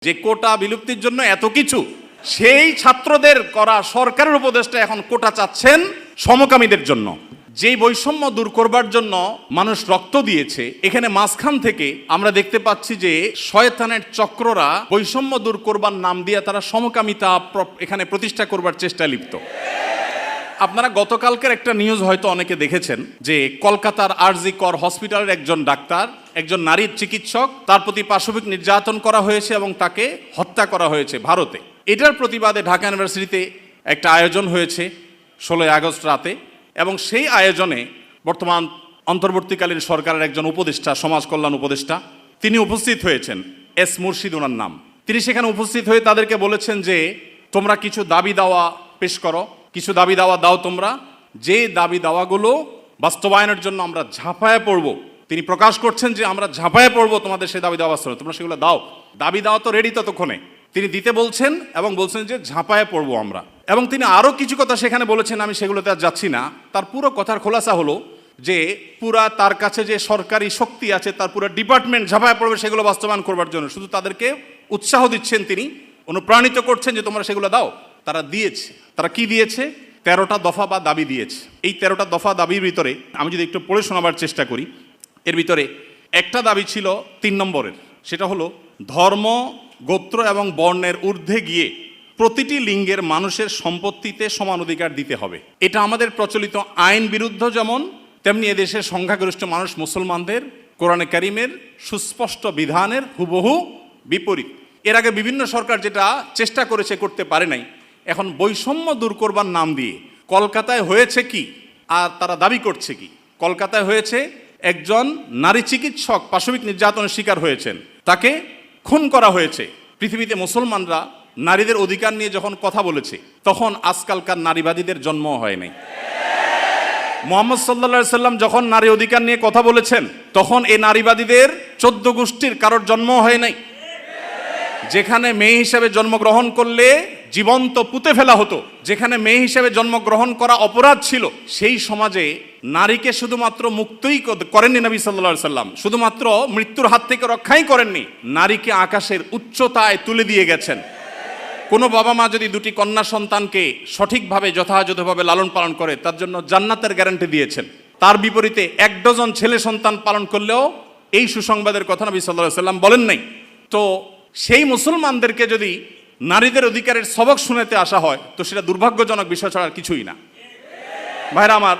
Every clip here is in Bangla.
যে কোটা বিলুপ্তির জন্য এত কিছু, সেই ছাত্রদের করা সরকারের উপদেষ্টা এখন কোটা চাচ্ছেন সমকামীদের জন্য। যেই বৈষম্য দূর করবার জন্য মানুষ রক্ত দিয়েছে, এখানে মাঝখান থেকে আমরা দেখতে পাচ্ছি যে শয়তানের চক্ররা বৈষম্য দূর করবার নাম দিয়ে তারা সমকামিতা এখানে প্রতিষ্ঠা করবার চেষ্টায় লিপ্ত। আপনারা গতকালকের একটা নিউজ হয়তো অনেকে দেখেছেন যে কলকাতার আরজি কর হসপিটালের একজন ডাক্তার, একজন নারীর চিকিৎসক, তার প্রতি পাশবিক নির্যাতন করা হয়েছে এবং তাকে হত্যা করা হয়েছে ভারতে। এটার প্রতিবাদে ঢাকা ইউনিভার্সিটিতে একটা আয়োজন হয়েছে 16 আগস্ট রাতে, এবং সেই আয়োজনে বর্তমান অন্তর্বর্তীকালীন সরকারের একজন উপদেষ্টা, সমাজ কল্যাণ উপদেষ্টা, তিনি উপস্থিত হয়েছেন। এস মুর্শিদ ওনার নাম। তিনি সেখানে উপস্থিত হয়ে তাদেরকে বলেছেন যে তোমরা কিছু দাবি দাওয়া পেশ করো, কিছু দাবি দাওয়া দাও তোমরা, যে দাবি দাওয়াগুলো বাস্তবায়নের জন্য আমরা ঝাঁপায়ে পড়ব। তিনি প্রকাশ করছেন যে আমরা ঝাঁপায়ে পড়ব তোমাদের সেই দাবি দাওয়া বাস্তবায়ন, তোমরা সেগুলো দাও। দাবি দাওয়া তো রেডি ততক্ষণে, তিনি দিতে বলছেন এবং বলছেন যে ঝাঁপায়ে পড়ব আমরা। এবং তিনি আরও কিছু কথা সেখানে বলেছেন, আমি সেগুলোতে আর যাচ্ছি না। তার পুরো কথার খোলাসা হলো যে পুরা তার কাছে যে সরকারি শক্তি আছে, তার পুরো ডিপার্টমেন্ট ঝাঁপায়ে পড়বে সেগুলো বাস্তবায়ন করবার জন্য। শুধু তাদেরকে উৎসাহ দিচ্ছেন, তিনি অনুপ্রাণিত করছেন যে তোমরা সেগুলো দাও। তারা দিয়েছে। তারা কি দিয়েছে? 13টা দফা বা দাবি দিয়েছে। এই 13টা দফা দাবির ভিতরে আমি যদি একটু পড়ে শোনাবার চেষ্টা করি, এর ভিতরে একটা দাবি ছিল 3 নম্বরের, সেটা হলো ধর্ম, গোত্র এবং বর্ণের ঊর্ধ্বে গিয়ে প্রতিটি লিঙ্গের মানুষের সম্পত্তিতে সমান অধিকার দিতে হবে। এটা আমাদের প্রচলিত আইন বিরুদ্ধ যেমন, তেমনি এদেশের সংখ্যাগরিষ্ঠ মানুষ মুসলমানদের কোরআনে কারিমের সুস্পষ্ট বিধানের হুবহু বিপরীত। এর আগে বিভিন্ন সরকার যেটা চেষ্টা করেছে, করতে পারে নাই। এখন বৈষম্য দূর করবার নাম দিয়ে কলকাতায় হয়েছে কি, আর তারা দাবি করছে কি? কলকাতায় হয়েছে একজন নারী চিকিৎসক পাশবিক নির্যাতনের শিকার হয়েছেন, তাকে খুন করা হয়েছে। পৃথিবীতে মুসলমানরা নারীদের অধিকার নিয়ে যখন কথা বলেছে, তখন আজকালকার নারীবাদীদের জন্ম হয় নাই। মুহাম্মদ সাল্লাল্লাহু আলাইহি সাল্লাম যখন নারী অধিকার নিয়ে কথা বলেছেন, তখন এই নারীবাদীদের 14 গোষ্ঠীর কারোর জন্ম হয় নাই। যেখানে মেয়ে হিসেবে জন্মগ্রহণ করলে জীবন্ত পুঁতে ফেলা হতো, যেখানে মেয়ে হিসেবে জন্মগ্রহণ করা অপরাধ ছিল, সেই সমাজে নারীকে শুধুমাত্র মুক্তই করেননি নবী সাল্লাল্লাহু আলাইহি সাল্লাম, শুধুমাত্র মৃত্যুর হাত থেকে রক্ষাই করেননি, নারীকে আকাশের উচ্চতায় তুলে দিয়ে গেছেন। কোনো বাবা মা যদি 2টি কন্যা সন্তানকে সঠিকভাবে যথাযথভাবে লালন পালন করে, তার জন্য জান্নাতের গ্যারান্টি দিয়েছেন। তার বিপরীতে 1 ডজন ছেলে সন্তান পালন করলেও এই সুসংবাদের কথা নবী সাল্লাল্লাহু আলাইহি সাল্লাম বলেন নাই। তো সেই মুসলমানদেরকে যদি নারীদের অধিকারের সবক শুনাতে আসা হয়, তো সেটা দুর্ভাগ্যজনক বিষয় ছাড়া আর কিছুই না। ভাইরা আমার,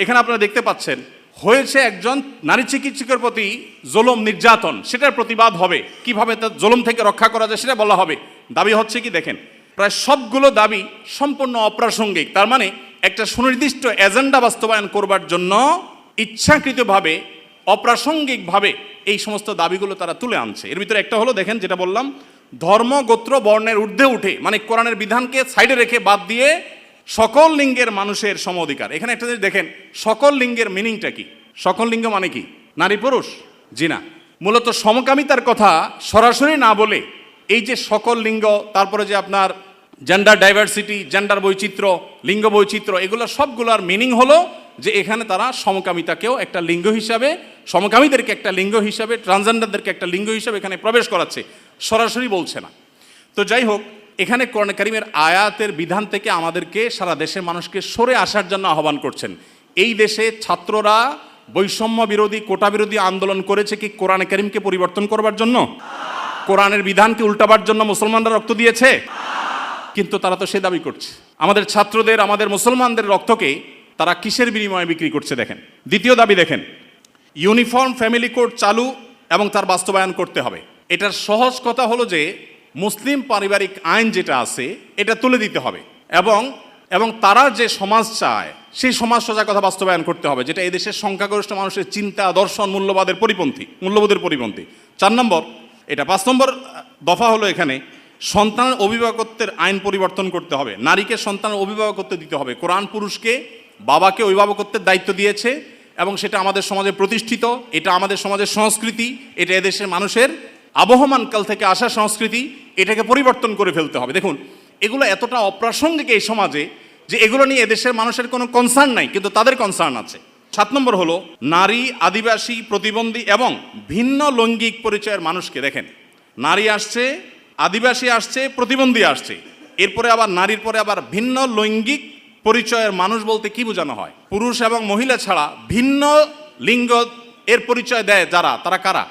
এখানে আপনারা দেখতে পাচ্ছেন হয়েছে একজন নারী চিকিৎসকের প্রতি জুলুম নির্যাতন, সেটার প্রতিবাদ হবে, কিভাবে তার জুলুম থেকে রক্ষা করা যায় সেটা বলা হবে। দাবি হচ্ছে কি দেখেন, প্রায় সবগুলো দাবি সম্পূর্ণ অপ্রাসঙ্গিক। তার মানে একটা সুনির্দিষ্ট এজেন্ডা বাস্তবায়ন করবার জন্য ইচ্ছাকৃতভাবে অপ্রাসঙ্গিকভাবে এই সমস্ত দাবিগুলো তারা তুলে আনছে। এর ভিতরে একটা হলো, দেখেন যেটা বললাম, ধর্ম, গোত্র, বর্ণের ঊর্ধ্বে উঠে, মানে কোরআনের বিধানকে সাইডে রেখে বাদ দিয়ে সকল লিঙ্গের মানুষের সম অধিকার। এখানে একটা জিনিস দেখেন, সকল লিঙ্গের মিনিংটা কি? সকল লিঙ্গ মানে কি? নারী পুরুষ? জি না, মূলত সমকামিতার কথা সরাসরি না বলে এই যে সকল লিঙ্গ, তারপরে যে আপনার জেন্ডার ডাইভার্সিটি, জেন্ডার বৈচিত্র্য, লিঙ্গ বৈচিত্র্য, এগুলো সবগুলোর মিনিং হলো যে এখানে তারা সমকামিতাকেও একটা লিঙ্গ হিসাবে, সমকামীদেরকে একটা লিঙ্গ হিসাবে, ট্রান্সজেন্ডারদেরকে একটা লিঙ্গ হিসাবে এখানে প্রবেশ করাচ্ছে, সরাসরি বলছে না। তো যাই হোক, এখানে কোরআন কারীমের আয়াতের বিধান থেকে আমাদেরকে, সারা দেশের মানুষকে সরে আসার জন্য আহ্বান করছেন। এই দেশে ছাত্ররা বৈষম্য বিরোধী, কোটা বিরোধী আন্দোলন করেছে কি কোরআন কারীমকে পরিবর্তন করবার জন্য? কোরআনের বিধানকে উল্টাবার জন্য মুসলমানরা রক্ত দিয়েছে? কিন্তু তারা তো সে দাবি করছে। আমাদের ছাত্রদের, আমাদের মুসলমানদের রক্তকে তারা কিসের বিনিময়ে বিক্রি করছে দেখেন। দ্বিতীয় দাবি দেখেন, ইউনিফর্ম ফ্যামিলি কোড চালু এবং তার বাস্তবায়ন করতে হবে। এটার সহজ কথা হলো যে মুসলিম পারিবারিক আইন যেটা আছে এটা তুলে দিতে হবে, এবং তারা যে সমাজ চায় সেই সমাজ সজাগ কথা বাস্তবায়ন করতে হবে, যেটা এদেশের সংখ্যাগরিষ্ঠ মানুষের চিন্তা, দর্শন, মূল্যবোধের পরিপন্থী। 4 নম্বর এটা। 5 নম্বর দফা হলো এখানে সন্তানের অভিভাবকত্বের আইন পরিবর্তন করতে হবে। নারীকে সন্তানের অভিভাবকত্ব দিতে হবে। কোরআন পুরুষকে, বাবাকে অভিভাবকত্বের দায়িত্ব দিয়েছে, এবং সেটা আমাদের সমাজে প্রতিষ্ঠিত, এটা আমাদের সমাজের সংস্কৃতি, এটা এদেশের মানুষের আবহমান কাল থেকে আসা সংস্কৃতি, এটাকে পরিবর্তন করে ফেলতে হবে। দেখুন, এগুলো এতটা অপ্রাসঙ্গিক এই সমাজে যে এগুলো নিয়ে এদেশের মানুষের কোনো কনসার্ন নাই, কিন্তু তাদের কনসার্ন আছে। 7 নম্বর হলো নারী, আদিবাসী, প্রতিবন্ধী এবং ভিন্ন লৈঙ্গিক পরিচয়ের মানুষকে, দেখেন নারী আসছে, আদিবাসী আসছে, প্রতিবন্ধী আসছে, এরপরে আবার নারীর পরে আবার ভিন্ন লৈঙ্গিক পরিচয়ের মানুষ বলতে কি বোঝানো হয়? পুরুষ এবং মহিলা ছাড়া ভিন্ন লিঙ্গ এর পরিচয় দেয় যারা, তারা কারা?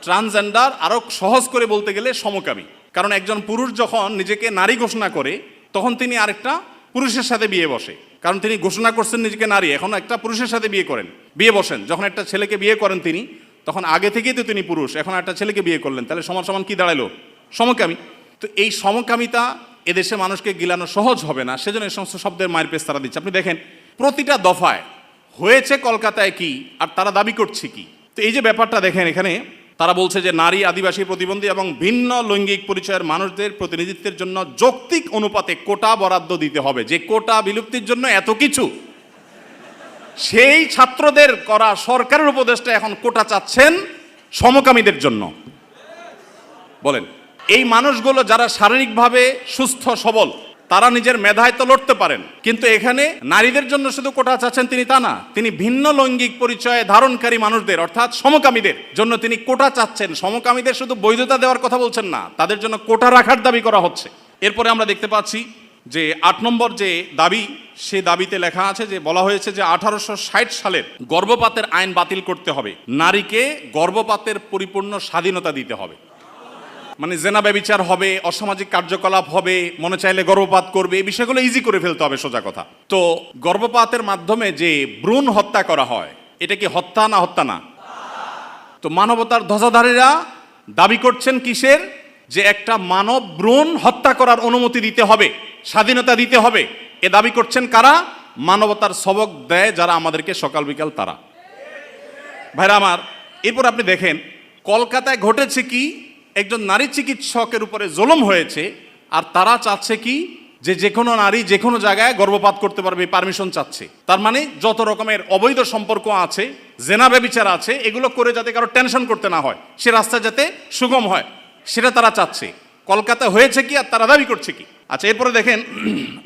ট্রান্সজেন্ডার। আরো সহজ করে বলতে গেলে সমকামী। কারণ একজন পুরুষ যখন নিজেকে নারী ঘোষণা করে তখন তিনি আরেকটা পুরুষের সাথে বিয়ে বসে, কারণ তিনি ঘোষণা করছেন নিজেকে নারী, এখন একটা পুরুষের সাথে বিয়ে বসেন। যখন একটা ছেলেকে বিয়ে করেন তিনি, তখন আগে থেকেই তো তিনি পুরুষ, এখন একটা ছেলেকে বিয়ে করলেন, তাহলে সমান সমান কি দাঁড়ালো? সমকামী। তো এই সমকামিতা এদেশে মানুষকে গিলানো সহজ হবে না, সেজন্য এই সমস্ত শব্দের মায়ের পেশ তারা দিচ্ছে। আপনি দেখেন প্রতিটা দফায় হয়েছে কলকাতায় কি আর তারা দাবি করছে কি। তো এই যে ব্যাপারটা দেখেন, এখানে তারা বলছে যে নারী, আদিবাসী, প্রতিবন্ধী এবং ভিন্ন লৈঙ্গিক পরিচয়ের মানুষদের প্রতিনিধিত্বের জন্য যৌক্তিক অনুপাতে কোটা বরাদ্দ দিতে হবে। যে কোটা বিলুপ্তির জন্য এত কিছু, সেই ছাত্রদের করা সরকারের উপদেষ্টা এখন কোটা চাচ্ছেন সমকামীদের জন্য। বলেন, এই মানুষগুলো যারা শারীরিকভাবে সুস্থ সবল, তারা নিজের মেধায় তো লড়তে পারেন, কিন্তু এখানে নারীদের জন্য শুধু কোটা চাচ্ছেন তিনি তা না, তিনি ভিন্ন লৈঙ্গিক পরিচয় ধারণকারী মানুষদের অর্থাৎ সমকামীদের জন্য তিনি কোটা চাচ্ছেন। সমকামীদের শুধু বৈধতা দেওয়ার কথা বলছেন না, তাদের জন্য কোটা রাখার দাবি করা হচ্ছে। এরপরে আমরা দেখতে পাচ্ছি যে ৮ নম্বর যে দাবি, সে দাবিতে লেখা আছে যে বলা হয়েছে যে 1860 সালের গর্ভপাতের আইন বাতিল করতে হবে, নারীকে গর্ভপাতের পরিপূর্ণ স্বাধীনতা দিতে হবে। মানে জেনা ব্যভিচার হবে, অসামাজিক কার্যকলাপ হবে, মনে চাইলে গর্ভপাত করবে, এই বিষয়গুলো ইজি করে ফেলতে হবে, সোজা কথা। তো গর্ভপাতের মাধ্যমে যে ভ্রূণ হত্যা করা হয়, এটা কি হত্যা না? হত্যা না। তো মানবতার ধ্বজাধারীরা দাবি করছেন কিসের? যে একটা মানব ভ্রূণ হত্যা করার অনুমতি দিতে হবে, স্বাধীনতা দিতে হবে। এ দাবি করছেন কারা? মানবতার সবক দেয় যারা আমাদেরকে সকাল বিকাল, তারা। ভাইরা আমার, এরপর আপনি দেখেন কলকাতায় ঘটেছে কি, একজন নারী চিকিৎসকের উপরে জুলুম হয়েছে, আর তারা চাচ্ছে কি যে কোনো নারী যে কোনো জায়গায় গর্ভপাত করতে পারবে, পারমিশন চাচ্ছে। তার মানে যত রকমের অবৈধ সম্পর্ক আছে, জেনা ব্যভিচার আছে, এগুলো করে যাতে কারো টেনশন করতে না হয়, সে রাস্তা যাতে সুগম হয়, সেটা তারা চাচ্ছে। কলকাতা হয়েছে কি আর তারা দাবি করছে কি? আচ্ছা, এরপরে দেখেন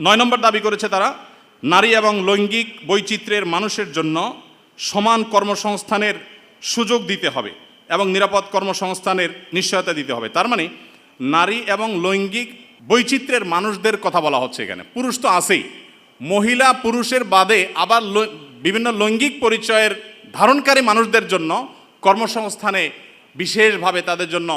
৯ নম্বর দাবি করেছে তারা, নারী এবং লৈঙ্গিক বৈচিত্র্যের মানুষের জন্য সমান কর্মসংস্থানের সুযোগ দিতে হবে এবং নিরাপদ কর্মসংস্থানের নিশ্চয়তা দিতে হবে। তার মানে নারী এবং লৈঙ্গিক বৈচিত্র্যের মানুষদের কথা বলা হচ্ছে এখানে। পুরুষ তো আছেই, মহিলা পুরুষের বাদে আবার বিভিন্ন লৈঙ্গিক পরিচয়ের ধারণকারী মানুষদের জন্য কর্মসংস্থানে বিশেষভাবে তাদের জন্য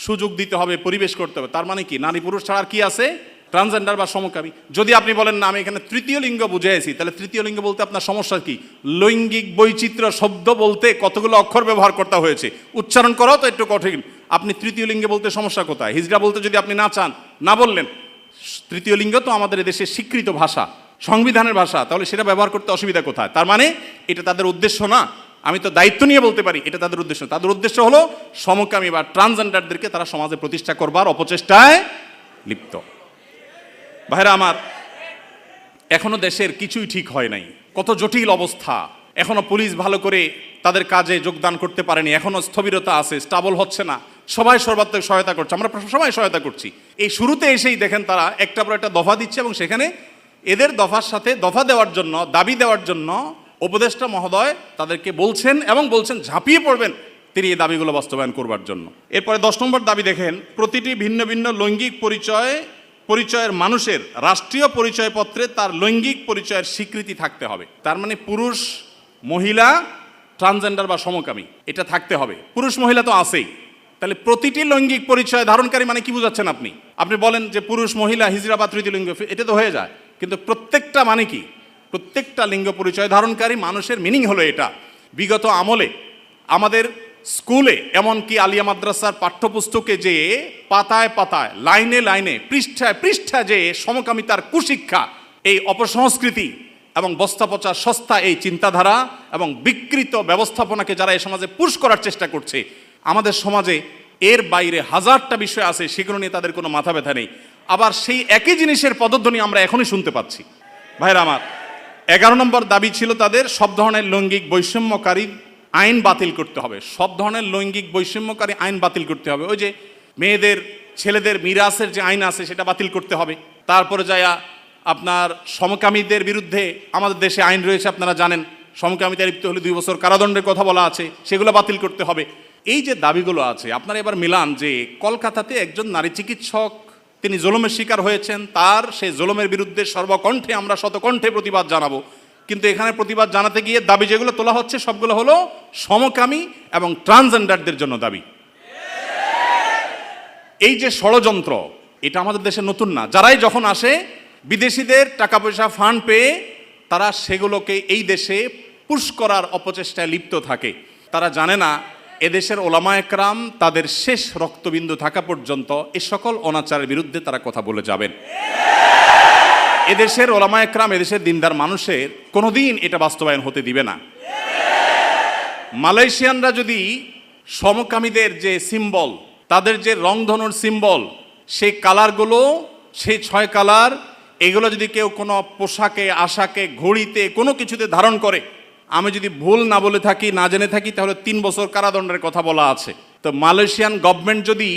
সুযোগ দিতে হবে, পরিবেশ করতে হবে। তার মানে কি, নারী পুরুষ ছাড়া আর কি আছে? ট্রান্সজেন্ডার বা সমকামী। যদি আপনি বলেন না আমি এখানে তৃতীয় লিঙ্গ বুঝাইছি, তাহলে তৃতীয় লিঙ্গ বলতে আপনার সমস্যা কি? লৈঙ্গিক বৈচিত্র্য শব্দ বলতে কতগুলো অক্ষর ব্যবহার করতে হয়েছে, উচ্চারণ করাও তো একটু কঠিন। আপনি তৃতীয় লিঙ্গে বলতে সমস্যা কোথায়? হিজড়া বলতে যদি আপনি না চান, না বললেন। তৃতীয় লিঙ্গ তো আমাদের দেশের স্বীকৃত ভাষা, সংবিধানের ভাষা, তাহলে সেটা ব্যবহার করতে অসুবিধা কোথায়? তার মানে এটা তাদের উদ্দেশ্য না। আমি তো দায়িত্ব নিয়ে বলতে পারি এটা তাদের উদ্দেশ্য। তাদের উদ্দেশ্য হলো সমকামী বা ট্রান্সজেন্ডারদেরকে তারা সমাজে প্রতিষ্ঠা করবার অপচেষ্টায় লিপ্ত। ভাইরা আমার, এখনো দেশের কিছুই ঠিক হয় নাই, কত জটিল অবস্থা। এখনো পুলিশ ভালো করে তাদের কাজে যোগদান করতে পারেনি, এখনো স্থবিরতা আছে, স্টাবল হচ্ছে না। সবাই সর্বাত্মক সহায়তা করছে, আমরা সবাই সহায়তা করছি। এই শুরুতে এসেই দেখেন তারা একটা পর একটা দফা দিচ্ছে, এবং সেখানে এদের দফার সাথে দফা দেওয়ার জন্য, দাবি দেওয়ার জন্য উপদেষ্টা মহোদয় তাদেরকে বলছেন এবং বলছেন ঝাঁপিয়ে পড়বেন তিনি এই দাবিগুলো বাস্তবায়ন করবার জন্য। এরপরে 10 নম্বর দাবি দেখেন, প্রতিটি ভিন্ন ভিন্ন লৈঙ্গিক পরিচয়ের মানুষের রাষ্ট্রীয় পরিচয়পত্রে তার লৈঙ্গিক পরিচয়ের স্বীকৃতি থাকতে হবে। তার মানে পুরুষ, মহিলা, ট্রান্সজেন্ডার বা সমকামী এটা থাকতে হবে। পুরুষ মহিলা তো আছেই, তাহলে প্রতিটি লৈঙ্গিক পরিচয় ধারণকারী মানে কি বুঝাচ্ছেন আপনি? আপনি বলেন যে পুরুষ, মহিলা, হিজড়া বা তৃতীয় লিঙ্গ, এটা তো হয়ে যায়, কিন্তু প্রত্যেকটা মানে কি? প্রত্যেকটা লিঙ্গ পরিচয় ধারণকারী মানুষের মিনিং হলো এটা। বিগত আমলে আমাদের স্কুলে, এমনকি আলিয়া মাদ্রাসার পাঠ্যপুস্তকে যে পাতায় পাতায়, লাইনে লাইনে, পৃষ্ঠায় পৃষ্ঠায় যে সমকামিতার কুশিক্ষা, এই অপসংস্কৃতি এবং বস্তাপচা সস্তা এই চিন্তাধারা এবং বিকৃত ব্যবস্থাপনাকে যারা এই সমাজে পুশ করার চেষ্টা করছে, আমাদের সমাজে এর বাইরে হাজারটা বিষয় আছে, সেগুলো নিয়ে তাদের কোনো মাথা ব্যথা নেই। আবার সেই একই জিনিসের পদধ্বনি আমরা এখনই শুনতে পাচ্ছি। ভাইরা আমার, 11 নম্বর দাবি ছিল তাদের, সব ধরনের লৈঙ্গিক বৈষম্যকারী আইন বাতিল করতে হবে। সব ধরনের লৈঙ্গিক বৈষম্যকারী আইন বাতিল করতে হবে। ওই যে মেয়েদের, ছেলেদের মিরাসের যে আইন আছে সেটা বাতিল করতে হবে। তারপরে যায়া আপনার সমকামীদের বিরুদ্ধে আমাদের দেশে আইন রয়েছে, আপনারা জানেন, সমকামিতা লিপ্ত হলে 2 বছর কারাদণ্ডের কথা বলা আছে, সেগুলো বাতিল করতে হবে। এই যে দাবিগুলো আছে, আপনারা এবার মিলান যে কলকাতাতে একজন নারী চিকিৎসক তিনি জুলুমের শিকার হয়েছেন, তার সেই জুলুমের বিরুদ্ধে সর্বকণ্ঠে আমরা শতকণ্ঠে প্রতিবাদ জানাবো, কিন্তু এখানে প্রতিবাদ জানাতে গিয়ে দাবি যেগুলো তোলা হচ্ছে সবগুলো হলো সমকামী এবং ট্রান্সজেন্ডারদের জন্য দাবি। এই যে ষড়যন্ত্র, এটা আমাদের দেশে নতুন না। যারাই যখন আসে বিদেশিদের টাকা পয়সা ফান্ড পেয়ে তারা সেগুলোকে এই দেশে পুশ করার অপচেষ্টায় লিপ্ত থাকে। তারা জানে না এদেশের ওলামা একরাম তাদের শেষ রক্তবিন্দু থাকা পর্যন্ত এই সকল অনাচারের বিরুদ্ধে তারা কথা বলে যাবেন। এদেশের ওলামা একরাম, এদেশের দিনদার মানুষের কোনোদিন এটা বাস্তবায়ন হতে দিবে না। মালয়েশিয়ানরা যদি সমকামীদের যে সিম্বল, তাদের যে রংধনুর সিম্বল, সেই কালারগুলো, সেই 6 কালার, এগুলো যদি কেউ কোনো পোশাকে, আশাকে, ঘড়িতে, কোনো কিছুতে ধারণ করে, আমি যদি ভুল না বলে থাকি, না জেনে থাকি, তাহলে 3 বছর কারাদণ্ডের কথা বলা আছে। তো মালয়েশিয়ান গভর্নমেন্ট যদি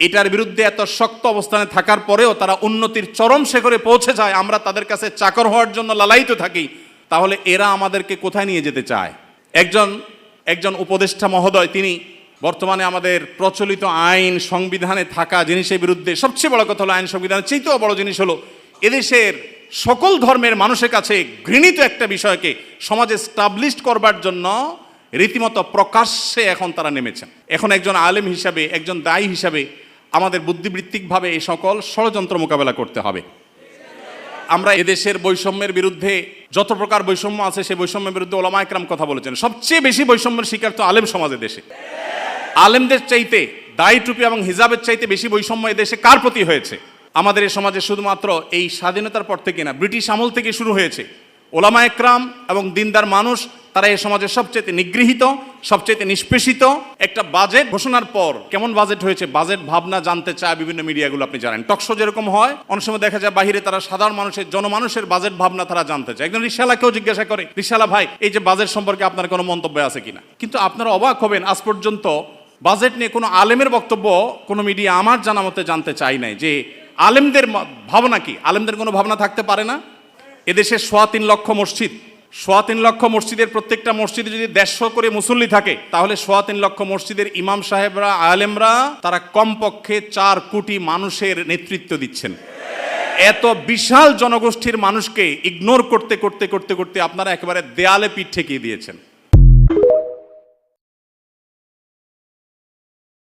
এটার বিরুদ্ধে এত শক্ত অবস্থানে থাকার পরেও তারা উন্নতির চরম শিখরে পৌঁছে যায়, আমরা তাদের কাছে চাকর হওয়ার জন্য লালায়িত থাকি, তাহলে এরা আমাদেরকে কোথায় নিয়ে যেতে চায়? একজন উপদেষ্টা মহোদয়, তিনি বর্তমানে আমাদের প্রচলিত আইন সংবিধানে থাকা জিনিসের বিরুদ্ধে, সবচেয়ে বড় কথা হলো আইন সংবিধানের চেয়েও বড় জিনিস হলো এদেশের সকল ধর্মের মানুষের কাছে ঘৃণিত একটা বিষয়কে সমাজে স্টাবলিশ করবার জন্য রীতিমতো প্রকাশ্যে এখন তারা নেমেছেন। এখন একজন আলেম হিসাবে, একজন দায়ী হিসাবে আমাদের বুদ্ধিবৃত্তিকভাবে এই সকল ষড়যন্ত্র মোকাবেলা করতে হবে। আমরা এদেশের বৈষম্যের বিরুদ্ধে, যত প্রকার বৈষম্য আছে সেই বৈষম্যের বিরুদ্ধে ওলামা একরাম কথা বলেছেন। সবচেয়ে বেশি বৈষম্যের শিকার তো আলেম সমাজের দেশে। আলেমদের চাইতে, দায়ী টুপি এবং হিজাবের চাইতে বেশি বৈষম্য এদেশে কার প্রতি হয়েছে? আমাদের এই সমাজে শুধুমাত্র এই স্বাধীনতার পর থেকে না, ব্রিটিশ আমল থেকে শুরু হয়েছে। ওলামা একরাম এবং দিনদার মানুষ তারা এই সমাজে সবচেয়ে নিগৃহীত, সবচেয়ে নিষ্পেষিত। একটা বাজেট ঘোষণার পর কেমন বাজেট হয়েছে, বাজেট ভাবনা জানতে চায় বিভিন্ন মিডিয়াগুলো, আপনি জানেন। টকশো যেরকম হয়, অনেক সময় দেখা যায় বাহিরে তারা সাধারণ মানুষের, জনমানুষের বাজেট ভাবনা তারা জানতে চায়। একজন রিকশাওয়ালাকেও জিজ্ঞাসা করে, রিকশাওয়ালা ভাই, এই যে বাজেট সম্পর্কে আপনার কোনো মন্তব্য আছে কিনা? কিন্তু আপনারা অবাক হবেন, আজ পর্যন্ত বাজেট নিয়ে কোনো আলেমের বক্তব্য কোনো মিডিয়া আমার জানা মতে জানতে চাই নাই যে আলেমদের ভাবনা কি। আলেমদের কোনো ভাবনা থাকতে পারে না? এদেশে 3.25 লক্ষ মসজিদ, 3.25 লক্ষ মসজিদের প্রত্যেকটা মসজিদে যদি 150 করে মুসল্লি থাকে, তাহলে 3.25 লক্ষ মসজিদের ইমাম সাহেবরা, আলেমরা, তারা কমপক্ষে 4 কোটি মানুষের নেতৃত্ব দিচ্ছেন। এত বিশাল জনগোষ্ঠীর মানুষকে ইগনোর করতে করতে করতে করতে আপনারা একেবারে দেয়ালে পিঠ ঠেকিয়ে দিয়েছেন।